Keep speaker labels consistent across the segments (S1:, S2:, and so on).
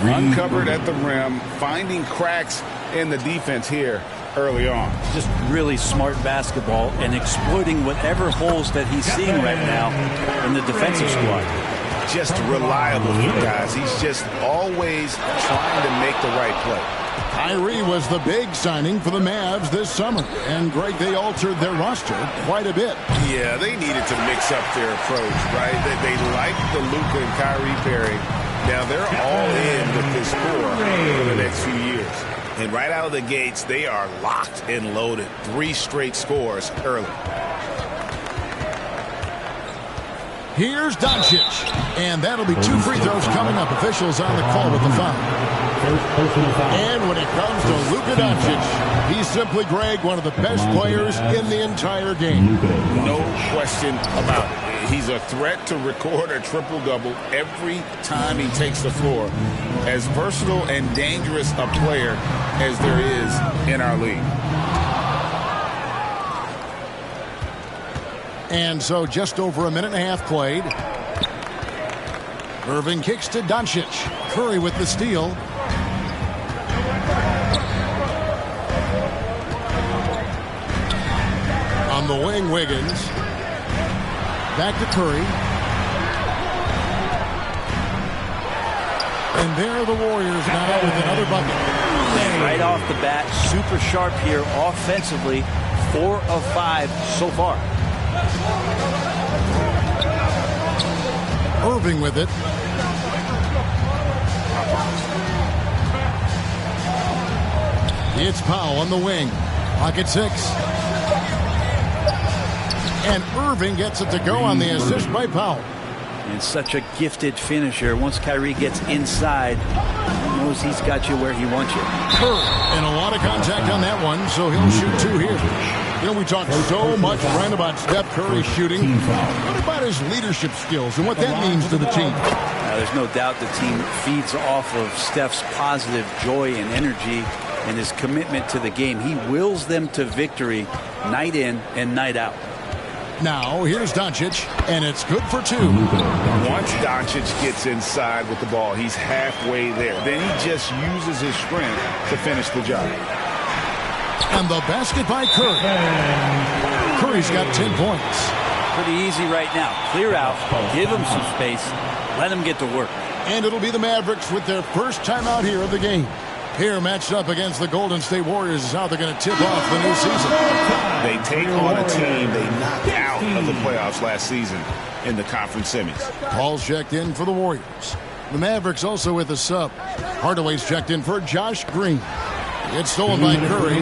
S1: uncovered at the rim, finding cracks in the defense here early on.
S2: Just really smart basketball and exploiting whatever holes that he's seeing right now in the defensive squad.
S1: Just reliable for guys. He's just always trying to make the right play.
S3: Kyrie was the big signing for the Mavs this summer. And, Greg, they altered their roster quite a bit.
S1: Yeah, they needed to mix up their approach, right? They like the Luka and Kyrie pairing. Now they're all in with this core for the next few years. And right out of the gates, they are locked and loaded. 3 straight scores early.
S3: Here's Doncic. And that'll be 2 free throws coming up. Officials on the call with the foul. And when it comes to Luka Doncic, he's simply, Greg, one of the best players in the entire game.
S1: No question about it. He's a threat to record a triple-double every time he takes the floor. As versatile and dangerous a player as there is in our league.
S3: And so just over a minute and a half played. Irving kicks to Doncic. Curry with the steal. On the wing, Wiggins. Back to Curry. And there are the Warriors now with another bucket.
S2: And right off the bat, super sharp here offensively. 4 of 5 so far.
S3: Irving with it. It's Powell on the wing. Pocket 6. And Irving gets it to go on the assist by Powell.
S2: And such a gifted finisher. Once Kyrie gets inside, he knows he's got you where he wants you.
S3: Curry, and a lot of contact on that one, so he'll shoot 2 here. You know, we talk so much, Brian, about Steph Curry shooting. What about his leadership skills and what that means to the team?
S2: There's no doubt the team feeds off of Steph's positive joy and energy and his commitment to the game. He wills them to victory night in and night out.
S3: Now, here's Doncic, and it's good for 2.
S1: Once Doncic gets inside with the ball, he's halfway there. Then he just uses his strength to finish the job.
S3: And the basket by Curry. Curry's got 10 points.
S2: Pretty easy right now. Clear out, give him some space, let him get to work.
S3: And it'll be the Mavericks with their first time out here of the game. Here matched up against the Golden State Warriors is how they're going to tip off the new season.
S1: They take on a team they knocked out of the playoffs last season in the conference semis.
S3: Paul's checked in for the Warriors. The Mavericks also with a sub. Hardaway's checked in for Josh Green. It's stolen by Curry.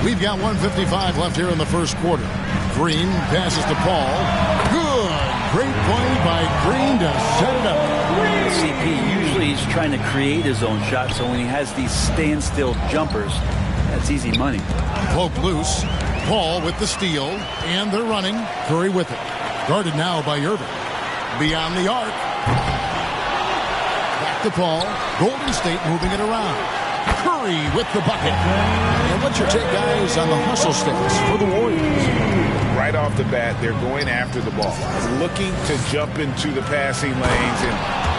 S3: We've got 1:55 left here in the first quarter. Green passes to Paul. Good. Great play by Green to set it up.
S2: CP, usually he's trying to create his own shot, so when he has these standstill jumpers, that's easy money.
S3: Poke loose. Paul with the steal, and they're running. Curry with it. Guarded now by Irving. Beyond the arc. Back to Paul. Golden State moving it around. Curry with the bucket. And what's your take, guys, on the hustle stats for the Warriors?
S1: Right off the bat, they're going after the ball, looking to jump into the passing lanes and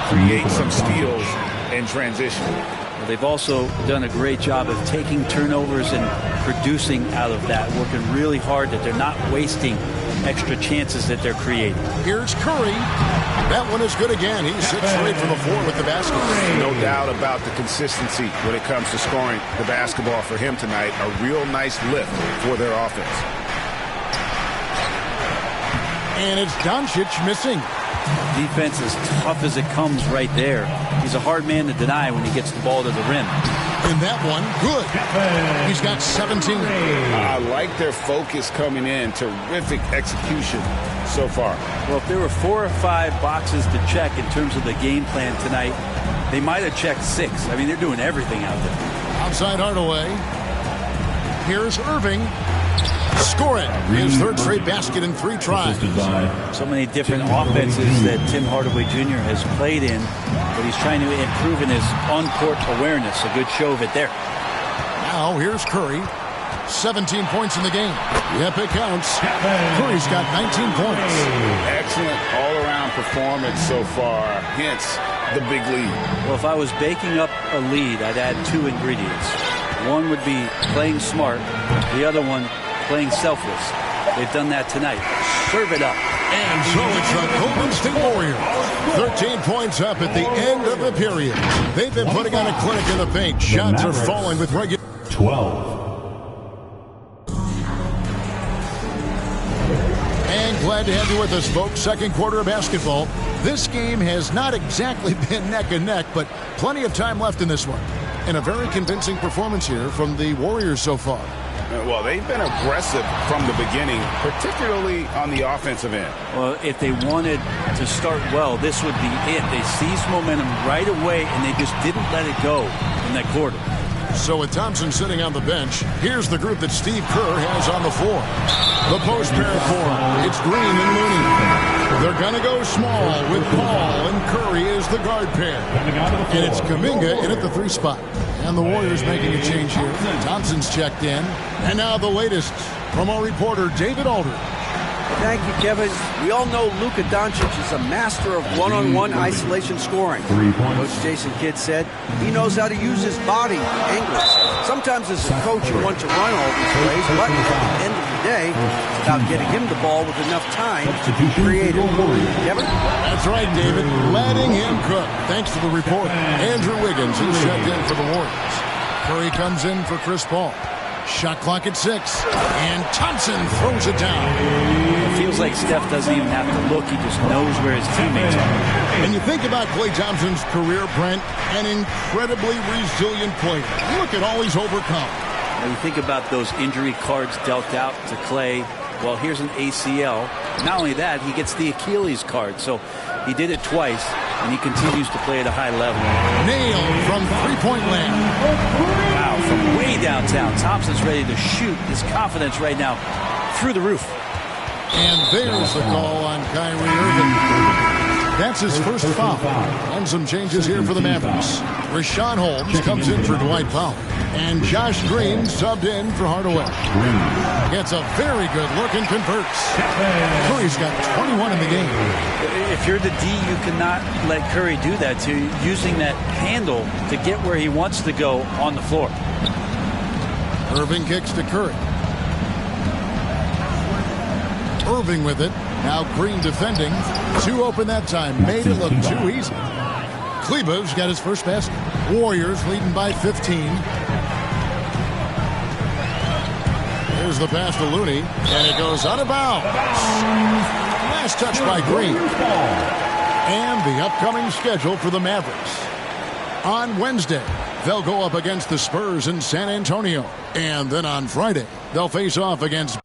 S1: create some steals in transition.
S2: Well, they've also done a great job of taking turnovers and producing out of that, working really hard that they're not wasting extra chances that they're creating.
S3: Here's Curry. That one is good again. He sits straight from the floor with the basket.
S1: No doubt about the consistency when it comes to scoring the basketball for him tonight. A real nice lift for their offense.
S3: And it's Doncic missing.
S2: Defense as tough as it comes right there. He's a hard man to deny when he gets the ball to the rim.
S3: And that one, good. He's got 17.
S1: I like their focus coming in. Terrific execution so far.
S2: Well, if there were 4 or 5 boxes to check in terms of the game plan tonight, they might have checked 6. I mean, they're doing everything out there.
S3: Outside Hardaway. Here's Irving. Score it. His third straight basket in 3 tries.
S2: So many different offenses that Tim Hardaway Jr. has played in, but he's trying to improve in his on-court awareness. A good show of it there.
S3: Now here's Curry. 17 points in the game. Yep, it counts. Curry's got 19 points.
S1: Excellent all-around performance so far, hence the big lead.
S2: Well, if I was baking up a lead, I'd add 2 ingredients. One would be playing smart. The other one, playing selfless. They've done that tonight. Serve it up.
S3: And so it's the Golden State Warriors. 13 points up at the end of the period. They've been putting on a clinic in the paint. Shots are falling with regular.
S4: 12.
S3: And glad to have you with us, folks. Second quarter of basketball. This game has not exactly been neck and neck, but plenty of time left in this one. And a very convincing performance here from the Warriors so far.
S1: Well, they've been aggressive from the beginning, particularly on the offensive end.
S2: Well, if they wanted to start well, this would be it. They seized momentum right away, and they just didn't let it go in that quarter.
S3: So with Thompson sitting on the bench, here's the group that Steve Kerr has on the floor. The post pair of 4. It's Green and Looney. They're going to go small with Paul, and Curry is the guard pair. And it's Kuminga in at the 3 spot. And the Warriors making a change here. Thompson's checked in. And now the latest from our reporter, David Aldridge.
S5: Thank you, Kevin. We all know Luka Doncic is a master of one-on-one isolation scoring. Coach Jason Kidd said he knows how to use his body angles. Sometimes as a coach you want to run all these plays, but at the end of the day, it's about getting him the ball with enough time to be creative. Kevin?
S3: That's right, David. Letting him cook. Thanks to the report. Andrew Wiggins is checked in for the Warriors. Curry comes in for Chris Paul. Shot clock at 6. And Thompson throws it down.
S2: It feels like Steph doesn't even have to look. He just knows where his teammates are.
S3: And you think about Klay Thompson's career, Brent, an incredibly resilient player. Look at all he's overcome.
S2: Now you think about those injury cards dealt out to Klay. Well, here's an ACL. Not only that, he gets the Achilles card. So he did it twice, and he continues to play at a high level.
S3: Nailed from three-point land.
S2: Wow, from way downtown. Thompson's ready to shoot. His confidence right now through the roof.
S3: And there's the call on Kyrie Irving. That's his first foul. And some changes here for the Mavericks. Rashawn Holmes comes in for Dwight Powell. And Josh Green subbed in for Hardaway. Gets a very good look and converts. Curry's got 21 in the game.
S2: If you're the D, you cannot let Curry do that to you, using that handle to get where he wants to go on the floor.
S3: Irving kicks to Curry. Irving with it. Now Green defending. 2 open that time. Made it look too easy. Kleber's got his first basket. Warriors leading by 15. Here's the pass to Looney. And it goes out of bounds. Last touch by Green. And the upcoming schedule for the Mavericks. On Wednesday, they'll go up against the Spurs in San Antonio. And then on Friday, they'll face off against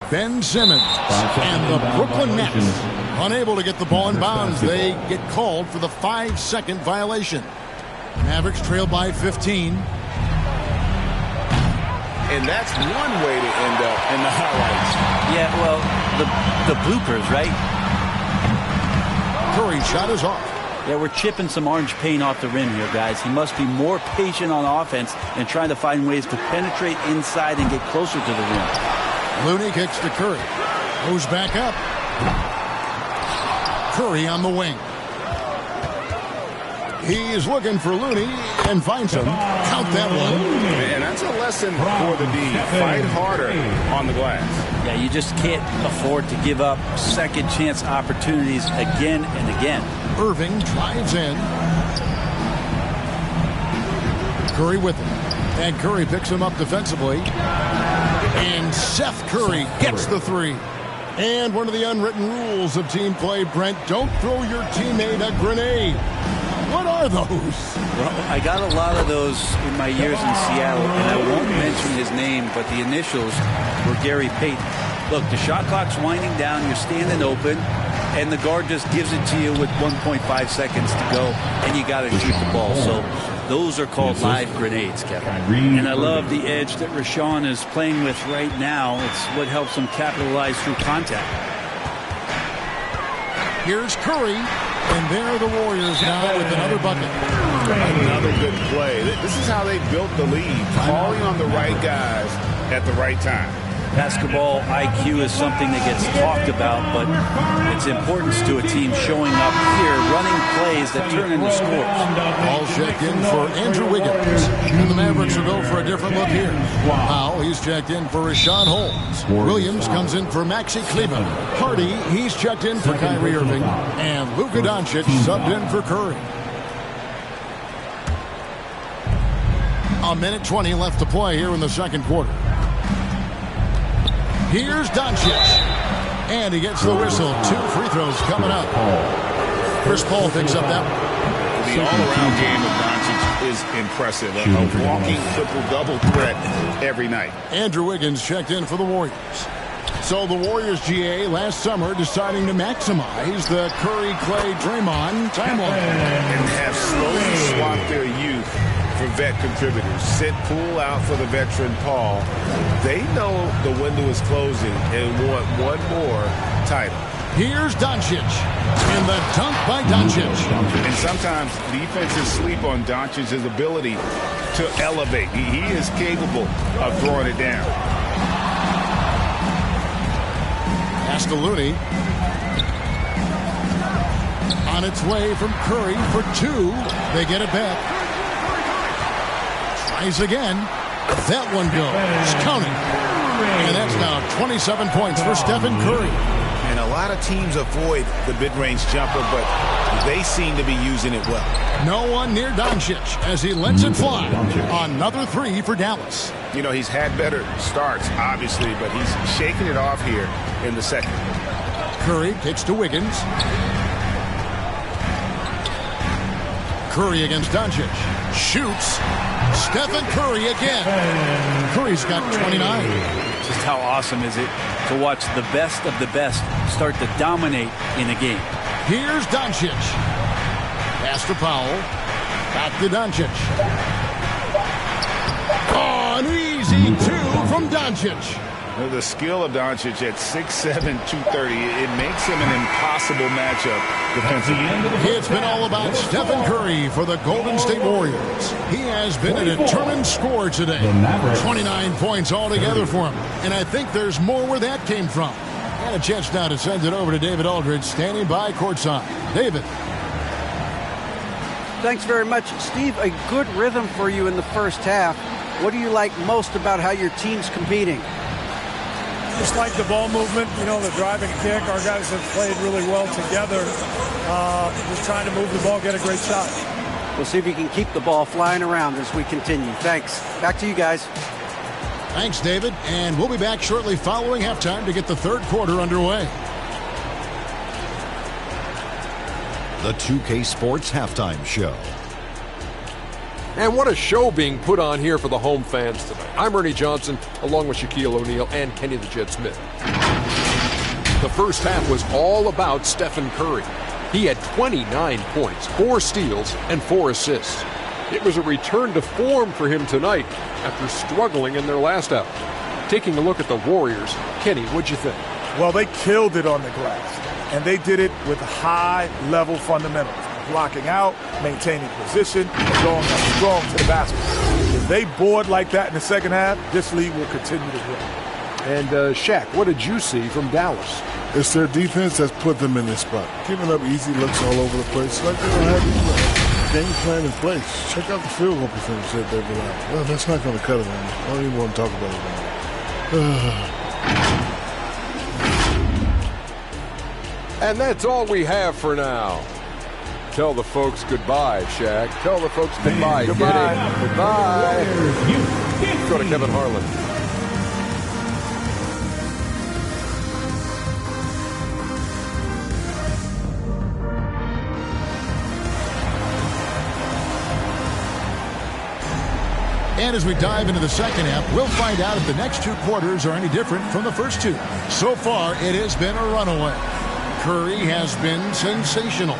S3: Ben Simmons and the Brooklyn Nets. Unable to get the ball in bounds, they get called for the 5-second violation. Mavericks trail by 15.
S1: And that's one way to end up in the highlights.
S2: Yeah, well, the bloopers, right?
S3: Curry shot is off.
S2: Yeah, we're chipping some orange paint off the rim here, guys. He must be more patient on offense and trying to find ways to penetrate inside and get closer to the rim.
S3: Looney kicks to Curry. Goes back up. Curry on the wing. He is looking for Looney and finds him. Count that one.
S1: And that's a lesson for the D. Fight harder on the glass.
S2: Yeah, you just can't afford to give up second chance opportunities again and again.
S3: Irving drives in. Curry with him. And Curry picks him up defensively. And Seth Curry gets the 3. And one of the unwritten rules of team play, Brent, don't throw your teammate a grenade. What are those?
S2: Well, I got a lot of those in my years in Seattle, and I won't mention his name, but the initials were Gary Payton. Look, the shot clock's winding down. You're standing open. and the guard just gives it to you with 1.5 seconds to go, and you got to shoot the ball. So those are called live grenades, Kevin. And I love the edge that Rashawn is playing with right now. It's what helps him capitalize through contact.
S3: Here's Curry, and there are the Warriors now with another bucket.
S1: Another good play. This is how they built the lead, calling on the right guys at the right time.
S2: Basketball IQ is something that gets talked about, but its importance to a team showing up here, running plays that turn into scores.
S3: Ball checked in for Andrew Wiggins, and the Mavericks will go for a different look here. Powell, he's checked in for Rashawn Holmes. Williams comes in for Maxi Kleber. Hardy, he's checked in for Kyrie Irving, and Luka Doncic subbed in for Curry. A minute 20 left to play here in the second quarter. Here's Doncic, and he gets the whistle. 2 free throws coming up. Chris Paul picks up that one.
S1: The all-around game of Doncic is impressive. A walking triple-double threat every night.
S3: Andrew Wiggins checked in for the Warriors. So the Warriors, GA, last summer deciding to maximize the Curry, Clay, Draymond timeline.
S1: And have slowly swapped their youth for vet contributors. Sent Poole out for the veteran Paul. They know the window is closing and want one more title.
S3: Here's Doncic, and the dunk by Doncic.
S1: And sometimes defenses sleep on Doncic's ability to elevate. He is capable of throwing it down.
S3: Pass to Looney. On its way from Curry for 2. They get it back. Tries again. That one goes. Counting. And that's now 27 points for Stephen Curry.
S1: And a lot of teams avoid the mid-range jumper, but they seem to be using it well.
S3: No one near Doncic as he lets it fly. Another 3 for Dallas.
S1: You know, he's had better starts, obviously, but he's shaking it off here in the second.
S3: Curry kicks to Wiggins. Curry against Doncic. Shoots. Stephen Curry again. Curry's got 29.
S2: Just how awesome is it to watch the best of the best start to dominate in a game.
S3: Here's Doncic. Pass to Powell. Back to Doncic. Oh, an easy 2 from Doncic.
S1: The skill of Doncic at 6'7", 230, it makes him an impossible matchup defensively.
S3: It's been all about Stephen Curry for the Golden State Warriors. He has been a determined scorer today. 29 points altogether for him. And I think there's more where that came from. And a chance now to send it over to David Aldridge, standing by courtside. David.
S5: Thanks very much, Steve. A good rhythm for you in the first half. What do you like most about how your team's competing?
S4: Just like the ball movement, you know, the drive and kick. Our guys have played really well together. Just trying to move the ball, get a great shot.
S5: We'll see if you can keep the ball flying around as we continue. Thanks. Back to you guys.
S3: Thanks, David. And we'll be back shortly following halftime to get the third quarter underway.
S6: The 2K Sports Halftime Show.
S7: And what a show being put on here for the home fans tonight. I'm Ernie Johnson, along with Shaquille O'Neal and Kenny the Jet Smith. The first half was all about Stephen Curry. He had 29 points, 4 steals, and 4 assists. It was a return to form for him tonight after struggling in their last out. Taking a look at the Warriors, Kenny, what'd you think?
S4: Well, they killed it on the glass, and they did it with high-level fundamentals. Blocking out, maintaining position, and going up strong to the basket. If they board like that in the second half, this league will continue to grow.
S7: And Shaq, what did you see from Dallas?
S8: It's their defense that's put them in this spot. Giving up easy looks all over the place. Like they don't have any game plan in place. Check out the field goal percentage that they've allowed. Well, that's not going to cut it on me. I don't even want to talk about it now.
S7: And that's all we have for now. Tell the folks goodbye, Shaq. Tell the folks goodbye,
S4: Goodbye.
S7: Kenny. Goodbye. Go to Kevin Harlan.
S3: And as we dive into the second half, we'll find out if the next 2 quarters are any different from the first 2. So far, it has been a runaway. Curry has been sensational.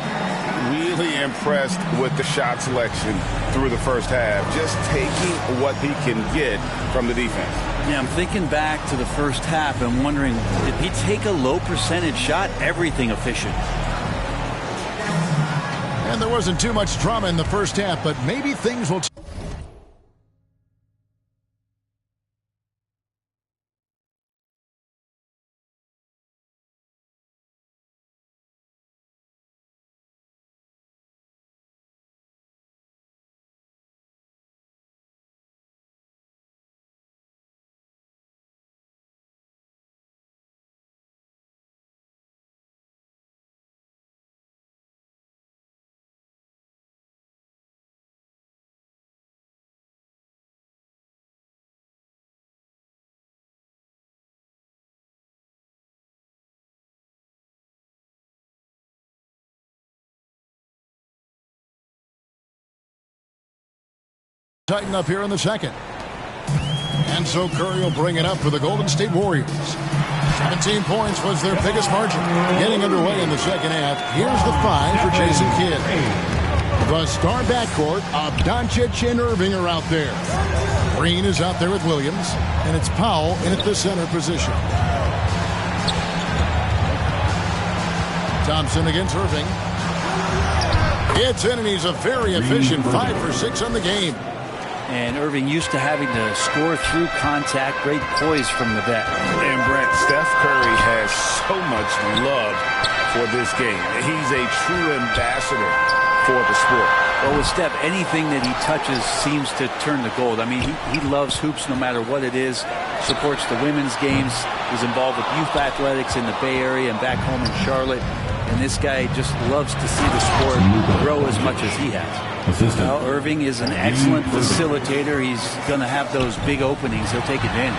S1: Really impressed with the shot selection through the first half. Just taking what he can get from the defense.
S2: Yeah, I'm thinking back to the first half and wondering, did he take a low percentage shot? Everything efficient.
S3: And there wasn't too much drama in the first half, but maybe things will... tighten up here in the second. And so Curry will bring it up for the Golden State Warriors. 17 points was their biggest margin. Getting underway in the second half. Here's the 5 for Jason Kidd. The star backcourt of Doncic and Irving are out there. Green is out there with Williams, and it's Powell in at the center position. Thompson against Irving. It's in, and he's a very efficient 5 for 6 on the game.
S2: And Irving used to having to score through contact. Great poise from the vet.
S1: And Brent, Steph Curry has so much love for this game. He's a true ambassador for the sport.
S2: Well, with Steph, anything that he touches seems to turn to gold. I mean, he loves hoops no matter what it is. Supports the women's games. He's involved with youth athletics in the Bay Area and back home in Charlotte. And this guy just loves to see the sport grow as much as he has. Well, Irving is an excellent facilitator. He's going to have those big openings. He'll take advantage.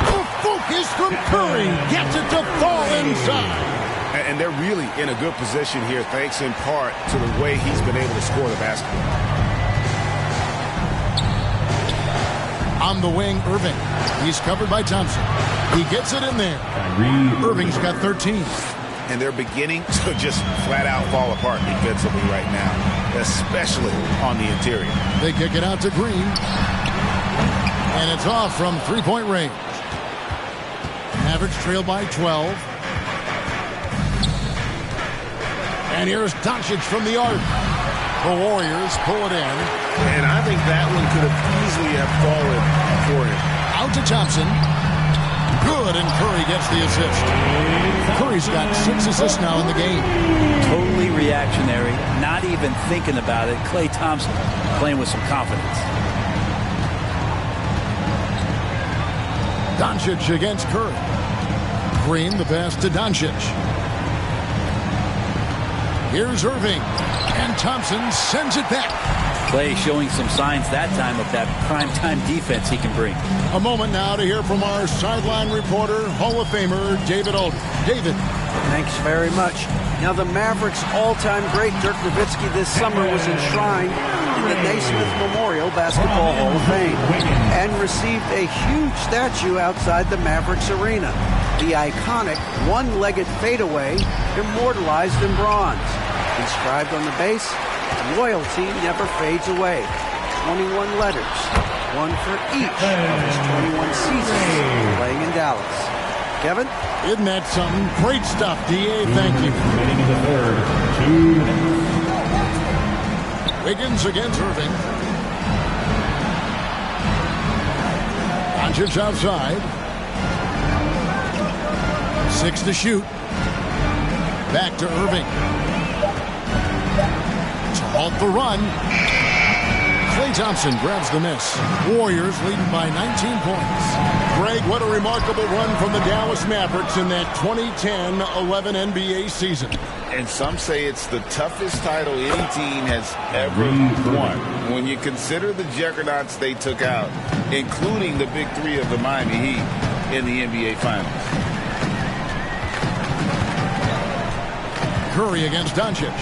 S3: The focus from Curry gets it to fall inside.
S1: And they're really in a good position here, thanks in part to the way he's been able to score the basketball.
S3: On the wing, Irving. He's covered by Thompson. He gets it in there. Irving's got 13.
S1: And they're beginning to just flat out fall apart defensively right now, especially on the interior.
S3: They kick it out to Green. And it's off from three-point range. Mavericks trail by 12. And here's Doncic from the arc. The Warriors pull it in.
S1: And I think that one could have easily have fallen for him.
S3: Out to Thompson. Good, and Curry gets the assist. Curry's got 6 assists now in the game.
S2: Totally reactionary, not even thinking about it. Klay Thompson playing with some confidence.
S3: Doncic against Curry. Green, the pass to Doncic. Here's Irving, and Thompson sends it back.
S2: Klay showing some signs that time of that primetime defense he can bring.
S3: A moment now to hear from our sideline reporter, Hall of Famer David Aldridge. David.
S5: Thanks very much. Now the Mavericks' all-time great Dirk Nowitzki this summer was enshrined in the Naismith Memorial Basketball Hall of Fame and received a huge statue outside the Mavericks arena. The iconic one-legged fadeaway immortalized in bronze. Inscribed on the base, loyalty never fades away. 21 letters, one for each of his 21 seasons playing in Dallas. Kevin?
S3: Isn't that something? Great stuff, D.A. Thank you. Wiggins against Irving. Doncic outside. 6 to shoot. Back to Irving. To halt the run. Klay Thompson grabs the miss. Warriors leading by 19 points. Greg, what a remarkable run from the Dallas Mavericks in that 2010-11 NBA season.
S1: And some say it's the toughest title any team has ever won. When you consider the juggernauts they took out, including the big three of the Miami Heat in the NBA Finals.
S3: Curry against Doncic.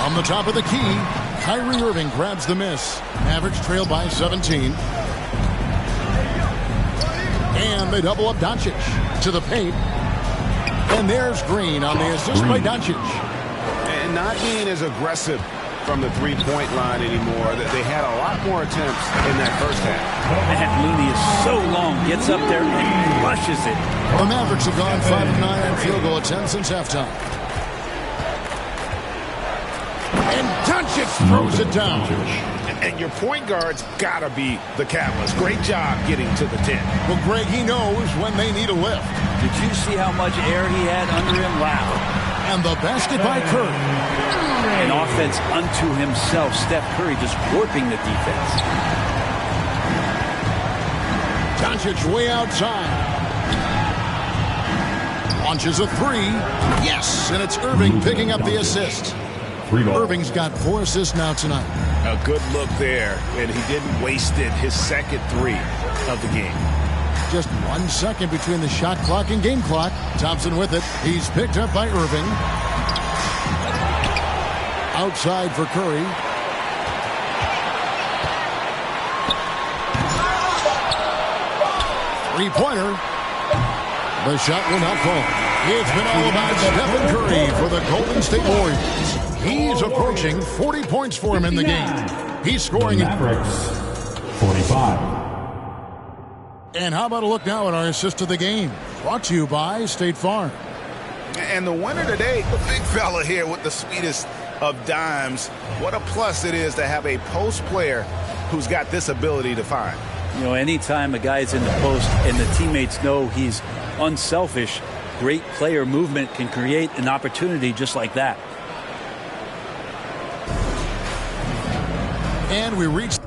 S3: On the top of the key, Kyrie Irving grabs the miss. Mavericks trail by 17. And they double up Doncic to the paint. And there's Green on the assist by Doncic.
S1: And not being as aggressive from the three-point line anymore. They had a lot more attempts in that first half.
S2: And Looney is so long, gets up there and crushes it.
S3: The Mavericks have gone 5 of 9 on field goal attempts since halftime. And Doncic throws it down.
S1: And your point guard's got to be the catalyst. Great job getting to the 10.
S3: Well, Greg, he knows when they need a lift.
S2: Did you see how much air he had under him? Wow.
S3: And the basket by Curry.
S2: An offense unto himself. Steph Curry just warping the defense.
S3: Doncic way outside. Launches a three. Yes, and it's Irving picking up the assist. Irving's got 4 assists now tonight.
S1: A good look there, and he didn't waste it. His second 3 of the game.
S3: Just 1 second between the shot clock and game clock. Thompson with it. He's picked up by Irving. Outside for Curry. Three-pointer. The shot will not fall. It's been all about Stephen Curry for the Golden State Warriors. He's approaching 40 points for him in the game. He's scoring.
S9: Mavericks, 45.
S3: And how about a look now at our assist of the game? Brought to you by State Farm.
S1: And the winner today, the big fella here with the sweetest of dimes. What a plus it is to have a post player who's got this ability to find.
S2: You know, anytime a guy's in the post and the teammates know he's unselfish, great player movement can create an opportunity just like that.
S3: And we reach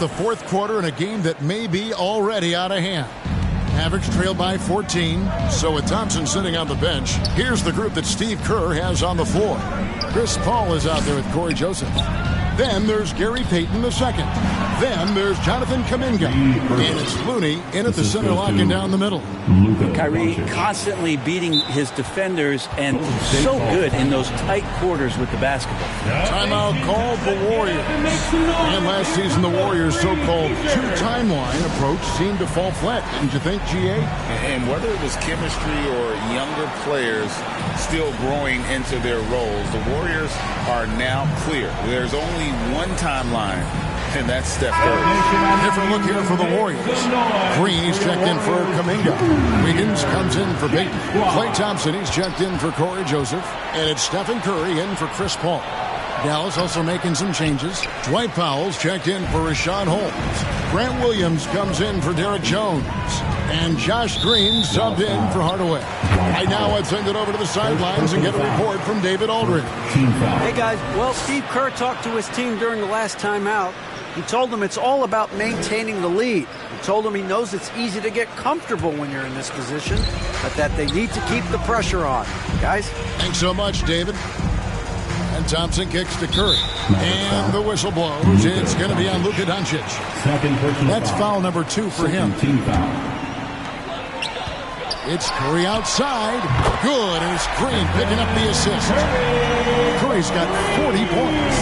S3: the fourth quarter in a game that may be already out of hand. Mavericks trail by 14. So with Thompson sitting on the bench, here's the group that Steve Kerr has on the floor. Chris Paul is out there with Corey Joseph. Then there's Gary Payton II. Then there's Jonathan Kuminga. And it's Looney in at the center, locking down the middle.
S2: Kyrie constantly beating his defenders and so good in those tight quarters with the basketball.
S3: Timeout called the Warriors. And last season, the Warriors' so-called two-timeline approach seemed to fall flat. Didn't you think, GA?
S10: And whether it was chemistry or younger players still growing into their roles, the Warriors are now clear. There's only one timeline, and that's Steph Curry.
S3: Different look here for the Warriors. Green, he's checked in for Kuminga. Wiggins comes in for Payton. Klay Thompson, he's checked in for Corey Joseph. And it's Stephen Curry in for Chris Paul. Dallas also making some changes. Dwight Powell's checked in for Rashawn Holmes. Grant Williams comes in for Derek Jones. And Josh Green subbed in for Hardaway. Right now, let's send it over to the sidelines and get a report from David Aldridge.
S5: Hey, guys. Well, Steve Kerr talked to his team during the last timeout. He told them it's all about maintaining the lead. He told them he knows it's easy to get comfortable when you're in this position, but that they need to keep the pressure on. Guys?
S3: Thanks so much, David. And Thompson kicks to Curry. And the whistle blows. It's going to be on Luka Doncic. That's foul number 2 for him. It's Curry outside. Good, and it's Green picking up the assist. Curry's got 40 points.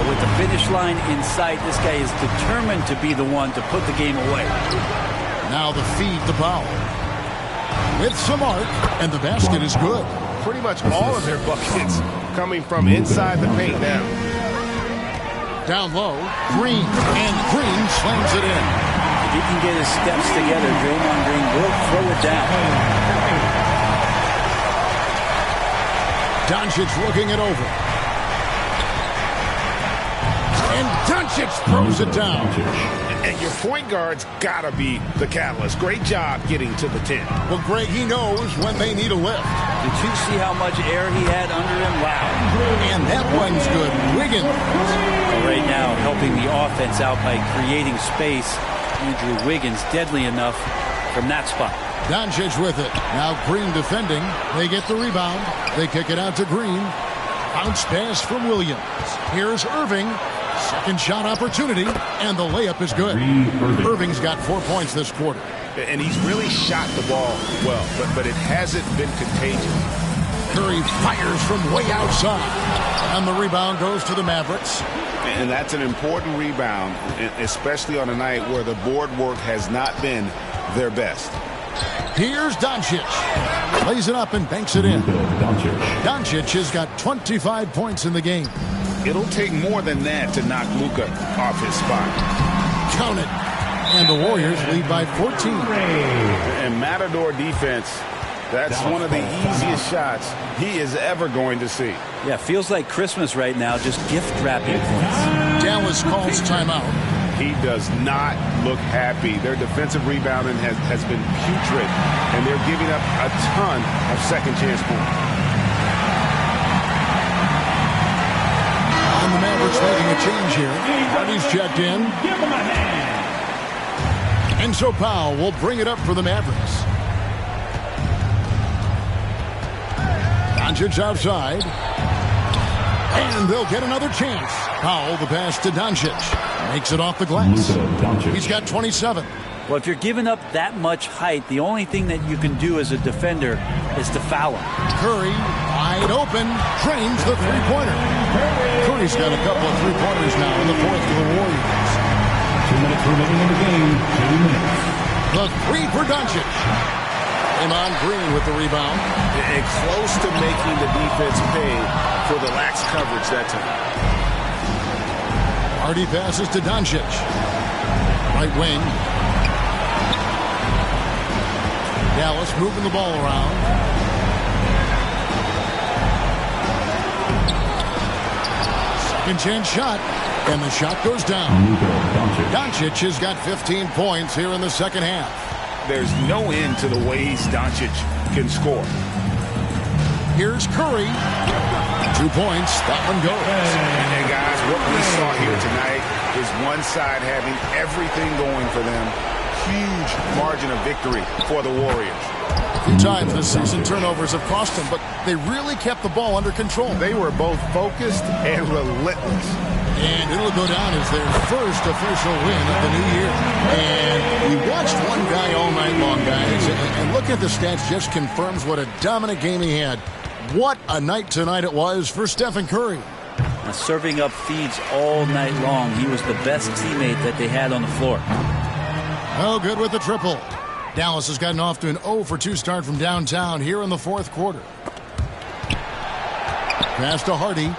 S2: With the finish line in sight, this guy is determined to be the one to put the game away.
S3: Now the feed to Powell. With some arc, and the basket is good.
S1: Pretty much all of their buckets coming from inside the paint now.
S3: Down low, Green, and Green slams it in.
S2: If he can get his steps together, Draymond Green will throw it down.
S3: Doncic looking it over. And Doncic throws it down.
S1: And your point guard's got to be the catalyst. Great job getting to the 10.
S3: Well, Greg, he knows when they need a lift.
S2: Did you see how much air he had under him? Wow.
S3: And that one's good. Wiggins.
S2: Right now, helping the offense out by creating space. Andrew Wiggins deadly enough from that spot.
S3: Doncic with it. Now Green defending. They get the rebound. They kick it out to Green. Bounce pass from Williams. Here's Irving. Second shot opportunity, and the layup is good. Irving's got 4 points this quarter.
S1: And he's really shot the ball well, but it hasn't been contagious.
S3: Curry fires from way outside. And the rebound goes to the Mavericks.
S10: And that's an important rebound, especially on a night where the board work has not been their best.
S3: Here's Doncic. Plays it up and banks it in. Doncic has got 25 points in the game.
S10: It'll take more than that to knock Luka off his spot.
S3: Count it. And the Warriors lead by 14.
S10: And Matador defense, that's one of the easiest shots he is ever going to see.
S2: Yeah, feels like Christmas right now, just gift wrapping points.
S3: Dallas calls timeout.
S10: He does not look happy. Their defensive rebounding has been putrid, and they're giving up a ton of second chance points.
S3: And the Mavericks making a change here. Hardy's checked in. And so Powell will bring it up for the Mavericks. Doncic outside. And they'll get another chance. Powell, the pass to Doncic. Makes it off the glass. He's got 27.
S2: Well, if you're giving up that much height, the only thing that you can do as a defender is to foul him.
S3: Curry, wide open, drains the three-pointer. Curry's got a couple of three-pointers now in the fourth for the Warriors.
S9: 2 minutes remaining in the game. 2 minutes.
S3: The three for Doncic. Draymond Green with the rebound.
S1: And close to making the defense pay for the lax coverage that time.
S3: Hardy passes to Doncic. Right wing. Dallas moving the ball around. Second chance shot. And the shot goes down. Doncic has got 15 points here in the second half.
S10: There's no end to the ways Doncic can score.
S3: Here's Curry. 2 points. That one goes.
S10: And guys, what we saw here tonight is one side having everything going for them. Huge margin of victory for the Warriors.
S3: A few times this season, turnovers have cost them, but they really kept the ball under control.
S1: They were both focused and relentless.
S3: And it'll go down as their first official win of the new year. And we watched one guy all night long, guys. And look at the stats, just confirms what a dominant game he had. What a night tonight it was for Stephen Curry.
S2: Now, serving up feeds all night long. He was the best teammate that they had on the floor.
S3: Oh, good with the triple. Dallas has gotten off to an 0-for-2 start from downtown here in the fourth quarter. Pass to Hardy.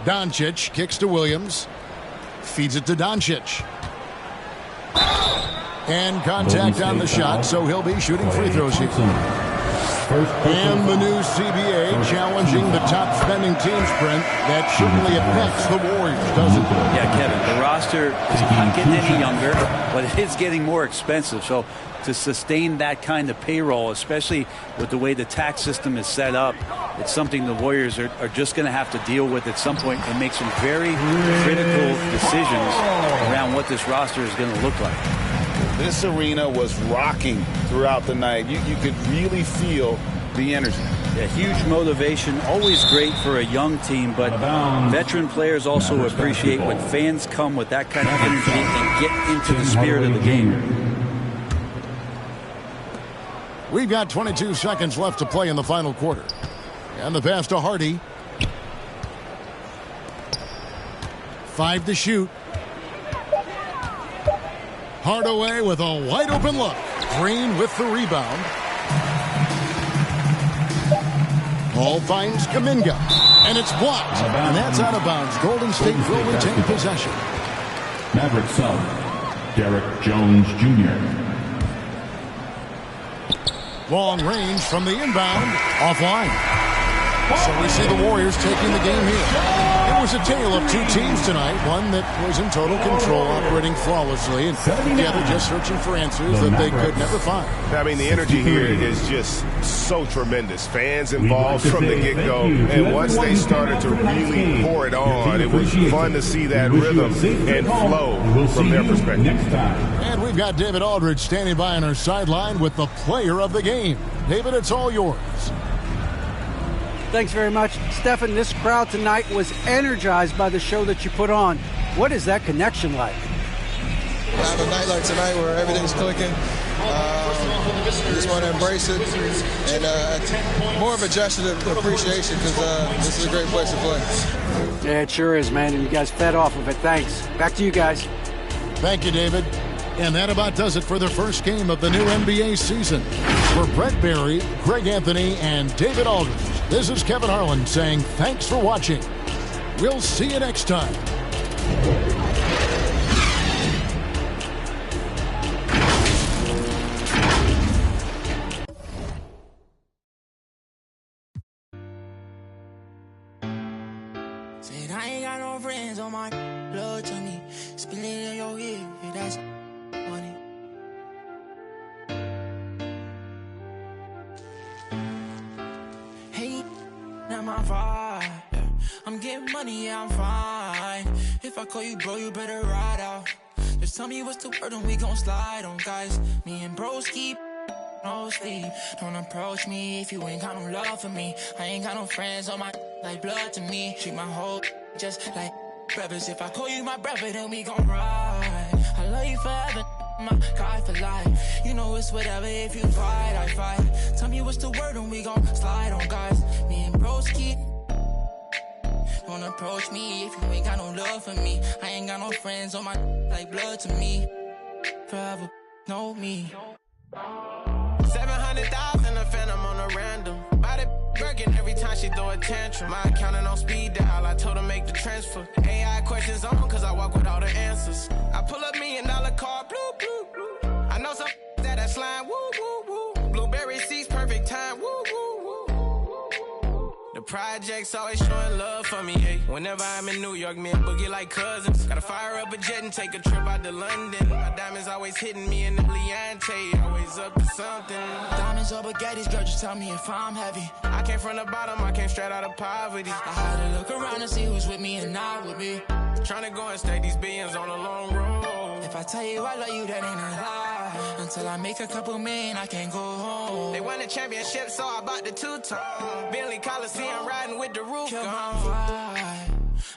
S3: Doncic kicks to Williams. Feeds it to Doncic. And contact on the shot, so he'll be shooting free throws here. And the new CBA challenging the top spending team sprint. That certainly affects the Warriors, doesn't it?
S2: Yeah, Kevin, the roster is not getting any younger, but it is getting more expensive. So to sustain that kind of payroll, especially with the way the tax system is set up, it's something the Warriors are just going to have to deal with at some point and make some very critical decisions around what this roster is going to look like.
S10: This arena was rocking throughout the night. You could really feel the energy.
S2: A huge motivation, always great for a young team, but veteran players also appreciate when fans come with that kind of energy and get into the spirit of the game.
S3: We've got 22 seconds left to play in the final quarter. And the pass to Hardy. 5 to shoot. Hardaway with a wide open look. Green with the rebound. Ball finds Kuminga. And it's blocked. And that's out of bounds. Golden State will retain possession.
S9: Maverick South, Derek Jones Jr.
S3: Long range from the inbound. Offline. So we see the Warriors taking the game here. It was a tale of two teams tonight. One that was in total control, operating flawlessly, and the other just searching for answers that they could never find.
S1: I mean, the energy here is just so tremendous. Fans involved from the get-go. And once they started to really pour it on, it was fun to see that rhythm and flow from their perspective.
S3: And we've got David Aldridge standing by on our sideline with the player of the game. David, it's all yours.
S5: Thanks very much. Stephen, this crowd tonight was energized by the show that you put on. What is that connection like?
S11: I have a night like tonight where everything's clicking. I just want to embrace it. And more of a gesture of appreciation because this is a great place to play.
S5: Yeah, it sure is, man. And you guys fed off of it. Thanks. Back to you guys.
S3: Thank you, David. And that about does it for the first game of the new NBA season. For Brett Barry, Greg Anthony, and David Aldridge, this is Kevin Harlan saying thanks for watching. We'll see you next time.
S12: Said I ain't got no friends on my blood to me. Spill it in your ear, that's money. Hey, not my vibe. I'm getting money, yeah, I'm fine. If I call you bro, you better ride out. Just tell me what's the word and we gon' slide on, guys. Me and bros keep no sleep. Don't approach me if you ain't got no love for me. I ain't got no friends on my like blood to me. Treat my whole just like brothers. If I call you my brother, then we gon' ride. I love you forever, my God for life. You know it's whatever, if you fight, I fight. Tell me what's the word and we gon' slide on, guys. Me and bros keep. Don't approach me if you ain't got no love for me. I ain't got no friends on my like blood to me. Forever, know me.
S13: 700,000 a phantom on a random. Body working every time she throw a tantrum. My accountant on speed dial, I told her make the transfer. AI questions on cause I walk with all the answers. I pull up $1 million car, blue, blue, blue. I know some that slime, woo, woo, woo. Blueberry seats, perfect time, woo, woo, woo. The projects always showing love for me, hey. Whenever I'm in New York, me and Boogie like cousins. Gotta fire up a jet and take a trip out to London. My diamonds always hitting me in the Leante, always up to something.
S12: Diamonds or baguettes, girl, just tell me if I'm heavy.
S13: I came from the bottom, I came straight out of poverty.
S12: I had to look around and see who's with me and not with me.
S13: Tryna go and stack these billions on a long road.
S12: If I tell you I love you, that ain't a lie. Until I make a couple million, I can't go home.
S13: They won the championship, so I bought the two-tone. Bentley Coliseum riding with the roof
S12: Kill
S13: gone.
S12: my vibe.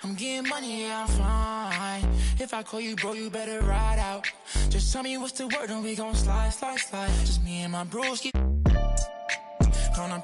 S12: I'm getting money, yeah, I'm fine. If I call you bro, you better ride out. Just tell me what's the word and we gon' slide, slide, slide. Just me and my bros keep. Don't approach